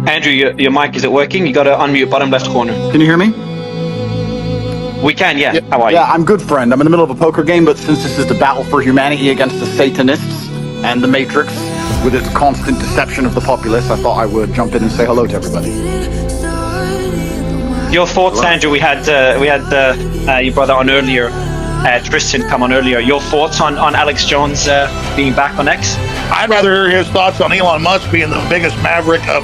Andrew, your mic, is it working? You got to unmute bottom left corner. Can you hear me? We can, yeah. How are you? Yeah, I'm good, friend. I'm in the middle of a poker game, but since this is the battle for humanity against the Satanists and the Matrix, with its constant deception of the populace, I thought I would jump in and say hello to everybody. Your thoughts, hello. Andrew? We had your brother on earlier, Tristan come on earlier. Your thoughts on Alex Jones being back on X? I'd rather hear his thoughts on Elon Musk being the biggest maverick of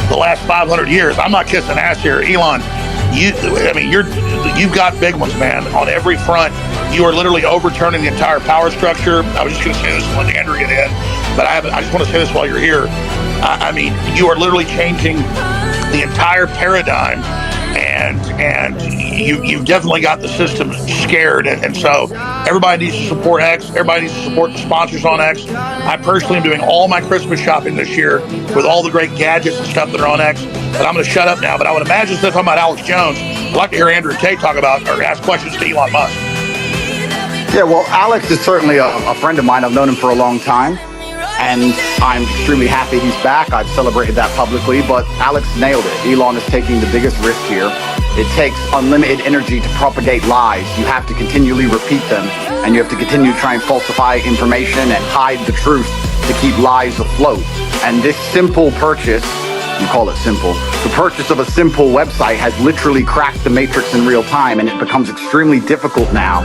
the last 500 years. I'm not kissing ass here, Elon. You've got big ones, man, on every front. You are literally overturning the entire power structure. I was just going to say this when Andrew get in, but I just want to say this while you're here. I mean, you are literally changing the entire paradigm, and you've definitely got the system scared. And so everybody needs to support X. Everybody needs to support the sponsors on X. I personally am doing all my Christmas shopping this year with all the great gadgets and stuff that are on X. But I'm going to shut up now. But I would imagine instead of talking about Alex Jones, I'd like to hear Andrew Tate talk about or ask questions to Elon Musk. Yeah, well, Alex is certainly a friend of mine. I've known him for a long time, and I'm extremely happy he's back. I've celebrated that publicly, but Alex nailed it. Elon is taking the biggest risk here. It takes unlimited energy to propagate lies. You have to continually repeat them, and you have to continue to try and falsify information and hide the truth to keep lies afloat. And this simple purchase, you call it simple, the purchase of a simple website has literally cracked the matrix in real time, and it becomes extremely difficult now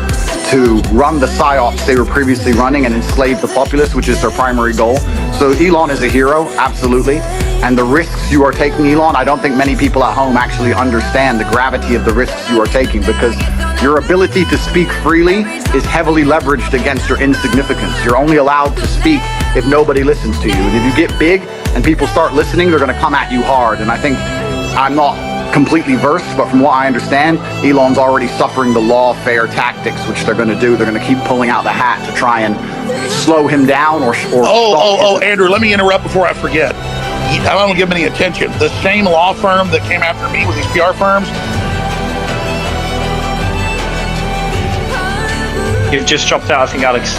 to run the psyops they were previously running and enslave the populace, which is their primary goal. So Elon is a hero, absolutely. And the risks you are taking, Elon, I don't think many people at home actually understand the gravity of the risks you are taking, because your ability to speak freely is heavily leveraged against your insignificance. You're only allowed to speak if nobody listens to you. And if you get big and people start listening, they're going to come at you hard. And I think, I'm not completely versed, but from what I understand, Elon's already suffering the lawfare tactics, which they're going to do. They're going to keep pulling out the hat to try and slow him down or Andrew, let me interrupt before I forget. I don't give him any attention. The same law firm that came after me with these PR firms. You've just dropped out, I think, Alex.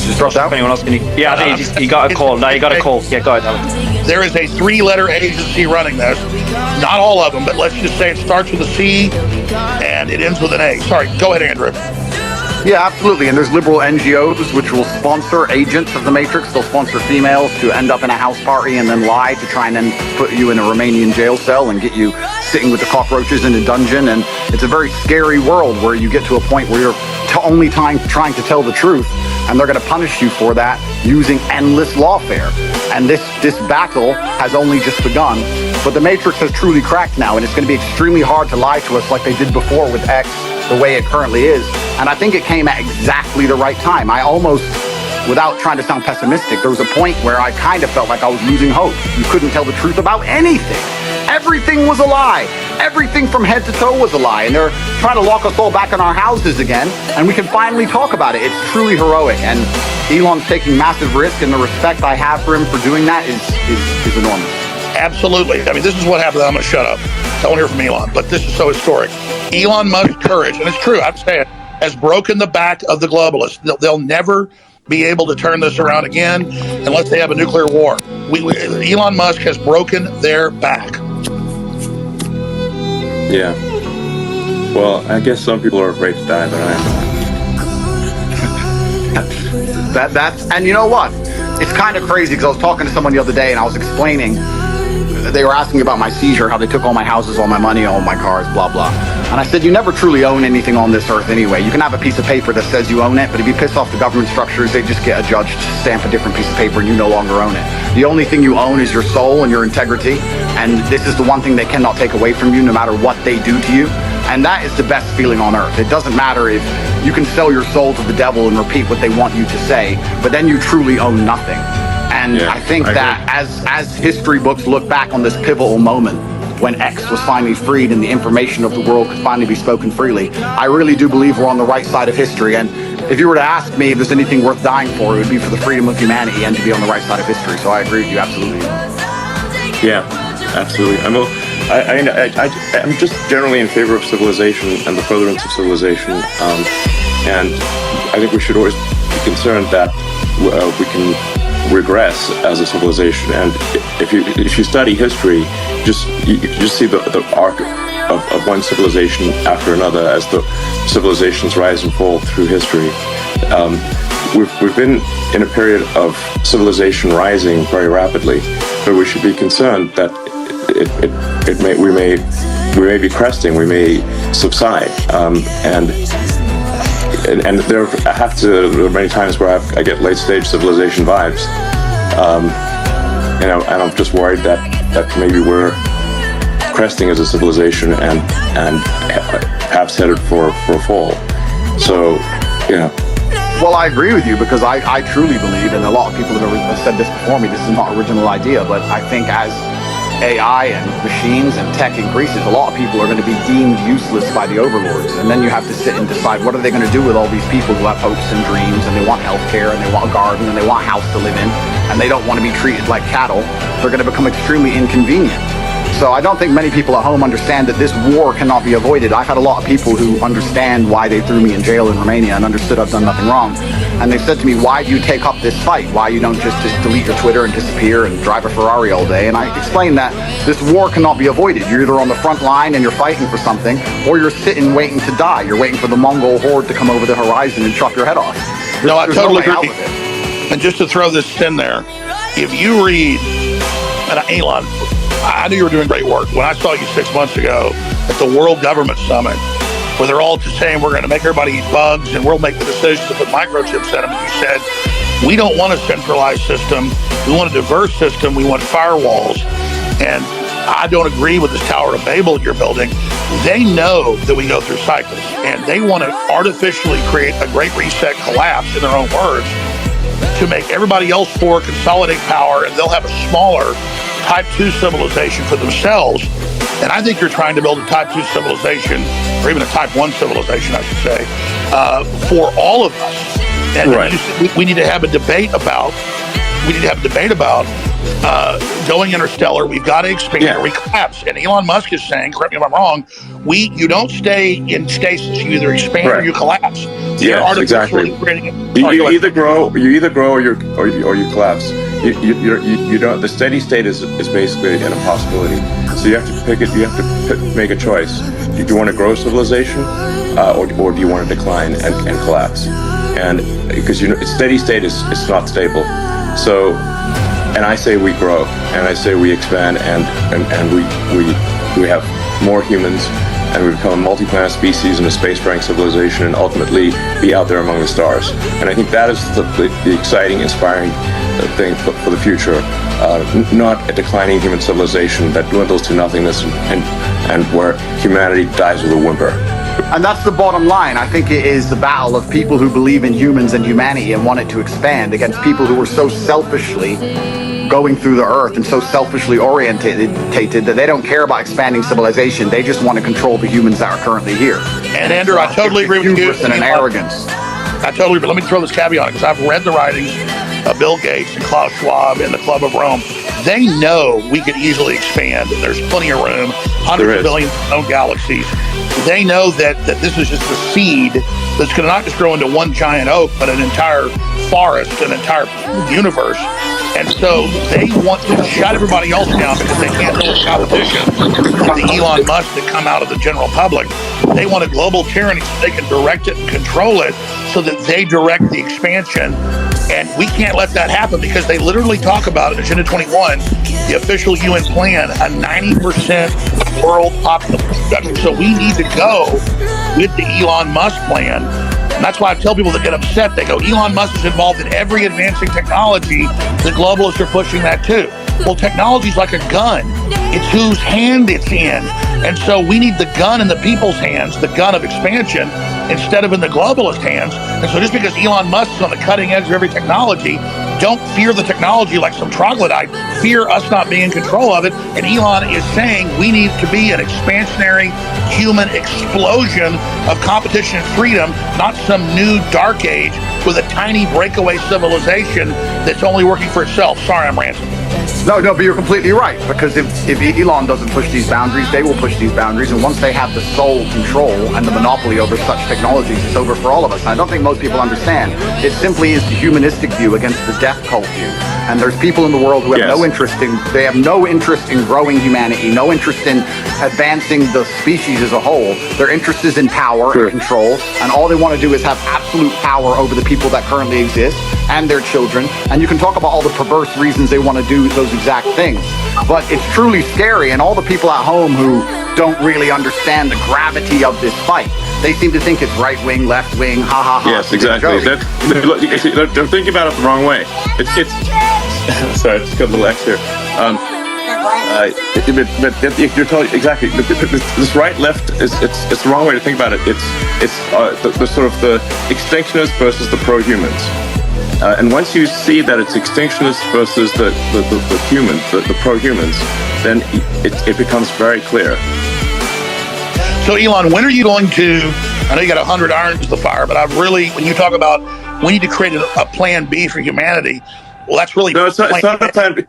Just dropped out? Anyone else? Yeah, I think he got a call. No, you got a call. Yeah, go ahead, Alex. There is a 3-letter agency running this. Not all of them, but let's just say it starts with a C and it ends with an A. Sorry, go ahead, Andrew. Yeah, absolutely. And there's liberal NGOs which will sponsor agents of the Matrix. They'll sponsor females to end up in a house party and then lie to try and then put you in a Romanian jail cell and get you sitting with the cockroaches in a dungeon. And it's a very scary world where you get to a point where you're only trying to tell the truth, and they're going to punish you for that using endless lawfare. And this battle has only just begun, but the Matrix has truly cracked now, and it's going to be extremely hard to lie to us like they did before with X, the way it currently is. And I think it came at exactly the right time. I almost, without trying to sound pessimistic, there was a point where I kind of felt like I was losing hope. You couldn't tell the truth about anything. Everything was a lie. Everything from head to toe was a lie. And they're trying to lock us all back in our houses again, and we can finally talk about it. It's truly heroic. And Elon's taking massive risk, and the respect I have for him for doing that is enormous. Absolutely. I mean, this is what happened. I'm going to shut up. I won't hear from Elon, but this is so historic. Elon Musk's courage, and it's true, I've said, has broken the back of the globalists. They'll never be able to turn this around again unless they have a nuclear war. Elon Musk has broken their back. Yeah. Well, I guess some people are afraid to die, but I am not. That's and you know what? It's kind of crazy because I was talking to someone the other day and I was explaining. They were asking about my seizure, how they took all my houses, all my money, all my cars, blah, blah. And I said, you never truly own anything on this earth anyway. You can have a piece of paper that says you own it, but if you piss off the government structures, they just get a judge to stamp a different piece of paper and you no longer own it. The only thing you own is your soul and your integrity. And this is the one thing they cannot take away from you no matter what they do to you. And that is the best feeling on earth. It doesn't matter if you can sell your soul to the devil and repeat what they want you to say, but then you truly own nothing. And yeah, I think that as history books look back on this pivotal moment when X was finally freed and the information of the world could finally be spoken freely, I really do believe we're on the right side of history. And if you were to ask me if there's anything worth dying for, it would be for the freedom of humanity and to be on the right side of history. So I agree with you, absolutely. Yeah, absolutely. I'm just generally in favor of civilization and the furtherance of civilization. And I think we should always be concerned that we can regress as a civilization. And if you study history, you just see the arc of one civilization after another as the civilizations rise and fall through history. We've been in a period of civilization rising very rapidly, but we should be concerned that we may be cresting, we may subside, and there are many times where I get late stage civilization vibes, and I'm just worried that maybe we're cresting as a civilization and perhaps headed for a fall. So, Well, I agree with you because I truly believe, and a lot of people have said this before me, this is not an original idea, but I think as AI and machines and tech increases, a lot of people are going to be deemed useless by the overlords. And then you have to sit and decide, what are they going to do with all these people who have hopes and dreams, and they want healthcare, and they want a garden, and they want a house to live in, and they don't want to be treated like cattle. They're going to become extremely inconvenient. So I don't think many people at home understand that this war cannot be avoided. I've had a lot of people who understand why they threw me in jail in Romania and understood I've done nothing wrong. And they said to me, why do you take up this fight? Why you don't just delete your Twitter and disappear and drive a Ferrari all day? And I explained that this war cannot be avoided. You're either on the front line and you're fighting for something, or you're sitting waiting to die. You're waiting for the Mongol horde to come over the horizon and chop your head off. No, I totally agree. And just to throw this in there, if you read, and Elon, I knew you were doing great work. When I saw you 6 months ago at the World Government Summit, where they're all just saying we're going to make everybody eat bugs and we'll make the decision to put microchips in them, and you said, we don't want a centralized system. We want a diverse system. We want firewalls. And I don't agree with this Tower of Babel you're building. They know that we go through cycles, and they want to artificially create a great reset collapse, in their own words, to make everybody else consolidate power, and they'll have a smaller Type 2 civilization for themselves. And I think you're trying to build a Type 2 civilization, or even a Type 1 civilization, I should say, for all of us. And right. we need to have a debate about going interstellar. We've got to expand or we collapse. And Elon Musk is saying, correct me if I'm wrong, you don't stay in stasis. You either expand or you collapse. Yes, exactly. You either grow or you collapse. You don't. The steady state is basically an impossibility. So you have to pick it. You have to make a choice. Do you want to grow civilization, or do you want to decline and collapse? And because steady state is not stable. So, and I say we grow, and I say we expand, and we have more humans, and we become a multi-planet species and a space-faring civilization, and ultimately be out there among the stars. And I think that is the exciting, inspiring thing for the future, not a declining human civilization that dwindles to nothingness and where humanity dies with a whimper. And that's the bottom line. I think it is the battle of people who believe in humans and humanity and want it to expand against people who are so selfishly going through the earth and so selfishly orientated that they don't care about expanding civilization. They just want to control the humans that are currently here. And Andrew, I totally agree with you. And an arrogance. I totally agree. Let me throw this caveat on it, because I've read the writings of Bill Gates and Klaus Schwab and the Club of Rome. They know we could easily expand. There's plenty of room, hundreds of billions of known galaxies. They know that this is just a seed that's going to not just grow into one giant oak, but an entire forest, an entire universe. And so they want to shut everybody else down because they can't deal with competition from the Elon Musk that come out of the general public. They want a global tyranny so they can direct it and control it so that they direct the expansion. And we can't let that happen because they literally talk about it in Agenda 21, the official UN plan, a 90% world population. So we need to go with the Elon Musk plan. And that's why I tell people that get upset, they go, Elon Musk is involved in every advancing technology. The globalists are pushing that too. Well, technology's like a gun. It's whose hand it's in. And so we need the gun in the people's hands, the gun of expansion, instead of in the globalist hands. And so just because Elon Musk is on the cutting edge of every technology, don't fear the technology like some troglodyte. Fear us not being in control of it. And Elon is saying we need to be an expansionary human explosion of competition and freedom, not some new dark age with a tiny breakaway civilization that's only working for itself. Sorry, I'm ranting. No, but you're completely right, because if Elon doesn't push these boundaries, they will push these boundaries, and once they have the sole control and the monopoly over such technologies, it's over for all of us. And I don't think most people understand. It simply is the humanistic view against the death cult view. And there's people in the world who have no interest in growing humanity, no interest in advancing the species as a whole. Their interest is in power and control, and all they want to do is have absolute power over the people that currently exist and their children. And you can talk about all the perverse reasons they want to do those exact things, but it's truly scary. And all the people at home who don't really understand the gravity of this fight, they seem to think it's right wing, left wing, ha ha ha. Yes, exactly. They're thinking about it the wrong way. It's sorry, I just got a little X here. But you're totally exactly. This right left is it's the wrong way to think about it. It's the sort of the extinctionists versus the pro-humans. And once you see that it's extinctionists versus the humans, the pro-humans, then it becomes very clear. So, Elon, when are you going to, I know you got 100 irons to the fire, but when you talk about we need to create a plan B for humanity, well, that's really... No, it's not a plan B.